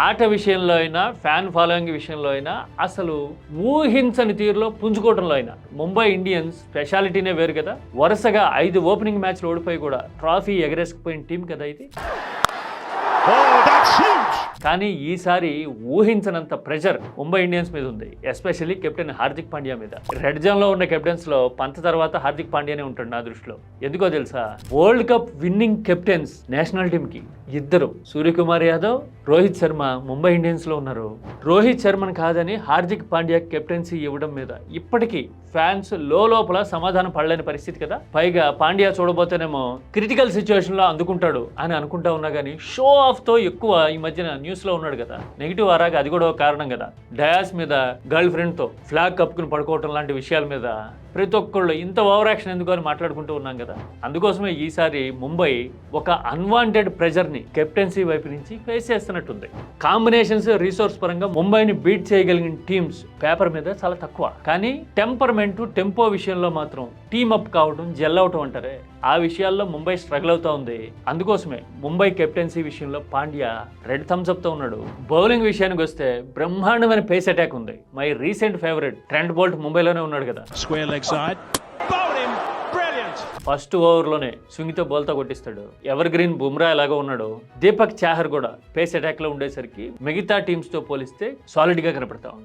ఆట విషయంలో అయినా ఫ్యాన్ ఫాలోయింగ్ విషయంలో అయినా అసలు ఊహించని తీరులో పుంజుకోవడంలో అయినా ముంబై ఇండియన్స్ స్పెషాలిటీనే వేరు కదా. వరుసగా 5 ఓపెనింగ్ మ్యాచ్లు ఓడిపోయి కూడా ట్రాఫీ ఎగరేసుకుపోయిన టీం కదా ఇది. కానీ ఈసారి ఊహించనంత ప్రెషర్ ముంబై ఇండియన్స్ మీద ఉంది, ఎస్పెషల్లీ కెప్టెన్ హార్దిక్ పాండ్యా మీద. రెడ్ జోన్ లో ఉన్న కెప్టెన్స్ లో పంత్ తర్వాత హార్దిక్ పాండ్యానే ఉంటాడు నా దృష్టిలో. ఎందుకో తెలుసా, world cup winnowing captains national team కి ఇద్దరు, సూర్యకుమార్ యాదవ్, రోహిత్ శర్మ ముంబై ఇండియన్స్ లో ఉన్నారు. రోహిత్ శర్మను కాదని హార్దిక్ పాండ్యా కెప్టెన్సీ ఇవ్వడం మీద ఇప్పటికీ ఫ్యాన్స్ లోపల సమాధానం పడలేని పరిస్థితి కదా. పైగా పాండ్యా చూడబోతేనేమో క్రిటికల్ సిచ్యువేషన్ లో అందుకుంటాడు అని అనుకుంటా ఉన్నా కానీ షో ఆఫ్ తో ఎక్కువ ఈ మధ్యన న్యూస్ లో ఉన్నాడు కదా. నెగిటివ్ ఆరాగా అది కూడా ఒక కారణం కదా. డయాస్ మీద గర్ల్ ఫ్రెండ్ తో ఫ్లాగ్ కప్పుకుని పడుకోవటం లాంటి విషయాల మీద ప్రతి ఒక్కళ్ళు ఇంత ఓవర్ యాక్షన్ ఎందుకు అని మాట్లాడుకుంటూ ఉన్నాం కదా. అందుకోసమే ఈసారి ముంబై ఒక అన్వాంటెడ్ ప్రెజర్ ని కెప్టెన్సీ వైపు నుంచి ఫేస్ చేస్తున్నట్టుంది. కాంబినేషన్స్, రిసోర్స్ పరంగా ముంబైని బీట్ చేయగలిగిన టీమ్స్ పేపర్ మీద చాలా తక్కువ. కానీ టెంపర్మెంట్, టెంపో విషయంలో మాత్రం టీమ్ అప్ కావడం, జెల్ అవటం అంటారే, ఆ విషయాల్లో ముంబై స్ట్రగుల్ అవుతా ఉంది. అందుకోసమే ముంబై కెప్టెన్సీ విషయంలో పాండ్యా రెడ్ థమ్స్ అప్ తో ఉన్నాడు. బౌలింగ్ విషయానికి వస్తే బ్రహ్మాండమైన పేస్ అటాక్ ఉంది. My recent favourite Trent Boult ముంబైలోనే ఉన్నాడు కదా. ఫస్ట్ ఓవర్లోనే స్వింగ్తో బౌల్తో కొట్టిస్తాడు. ఎవర్ గ్రీన్ బుమ్రా ఎలాగో ఉన్నాడు. దీపక్ చాహర్ కూడా పేస్ అటాక్ లో ఉండేసరికి మిగతా టీమ్స్ తో పోలిస్తే సాలిడ్ గా కనపడతా ఉంది.